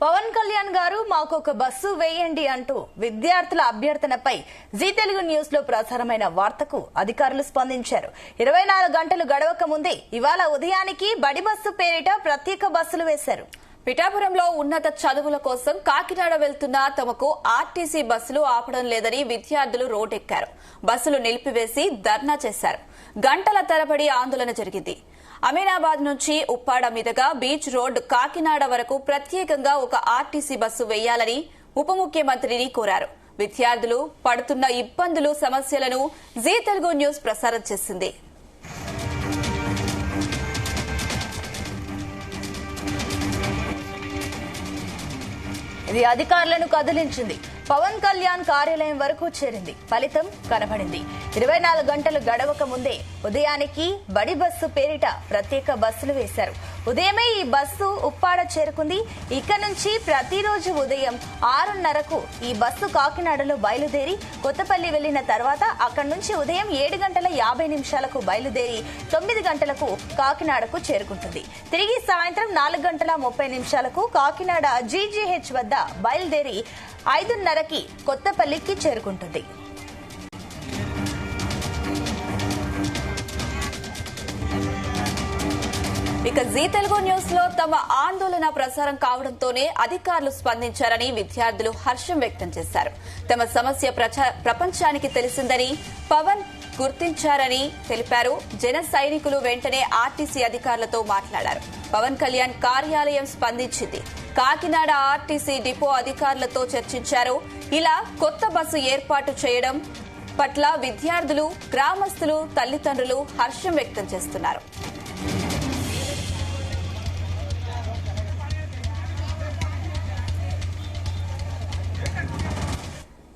పవన్ కళ్యాణ్ గారు మాకొక బస్సు వేయండి అంటూ విద్యార్థుల అభ్యర్థనపై జీ తెలుగు న్యూస్ లో ప్రసారమైన వార్తకు అధికారులు స్పందించారు. 24 గంటలు గడవక ముందే ఇవాళ ఉదయానికి బడి బస్సు పేరిట ప్రత్యేక బస్సులు వేశారు. పిఠాపురంలో ఉన్నత చదువుల కోసం కాకినాడ వెళ్తున్న తమకు ఆర్టీసీ బస్సులు ఆపడం లేదని విద్యార్థులు రోడ్డెక్కారు. బస్సులు నిలిపివేసి ధర్నా చేశారు. గంటల తరబడి ఆందోళన జరిగింది. అమీనాబాద్ నుంచి ఉప్పాడ మీదుగా బీచ్ రోడ్ కాకినాడ వరకు ప్రత్యేకంగా ఒక ఆర్టీసీ బస్సు వేయాలని ఉప ముఖ్యమంత్రిని కోరారు. విద్యార్థులు పడుతున్న ఇబ్బందులు సమస్యలను జీ తెలుగు న్యూస్ ప్రసారం చేసింది. ఇది అధికారులను కదిలించింది. పవన్ కళ్యాణ్ కార్యాలయం వరకు చేరింది. ఫలితం కనబడింది. 24 గంటలు గడవక ముందే ఉదయానికి బడి బస్సు పేరిట ప్రత్యేక బస్సులు వేశారు. ఉదయమే ఈ బస్సు ఉప్పాడ చేరుకుంది. ఇక నుంచి ప్రతిరోజు ఉదయం 6:30కు ఈ బస్సు కాకినాడలో బయలుదేరి కొత్తపల్లి వెళ్లిన తర్వాత అక్కడి నుంచి ఉదయం 7:50 బయలుదేరి 9 గంటలకు కాకినాడకు చేరుకుంటుంది. తిరిగి సాయంత్రం 4:30 కాకినాడ జీజీహెచ్ వద్ద బయలుదేరి 5:30కి కొత్తపల్లికి చేరుకుంటుంది. ఇక జీ తెలుగు న్యూస్ లో తమ ఆందోళన ప్రసారం కావడంతోనే అధికారులు స్పందించారని విద్యార్థులు హర్షం వ్యక్తం చేశారు. తమ సమస్య ప్రపంచానికి తెలిసిందని పవన్ గుర్తించారని తెలిపారు. జన సైనికులు వెంటనే ఆర్టీసీ అధికారులతో మాట్లాడారు. పవన్ కళ్యాణ్ కార్యాలయం స్పందించింది. కాకినాడ ఆర్టీసీ డిపో అధికారులతో చర్చించారు. ఇలా కొత్త బస్సు ఏర్పాటు చేయడం పట్ల విద్యార్థులు, గ్రామస్తులు, తల్లిదండ్రులు హర్షం వ్యక్తం చేస్తున్నారు.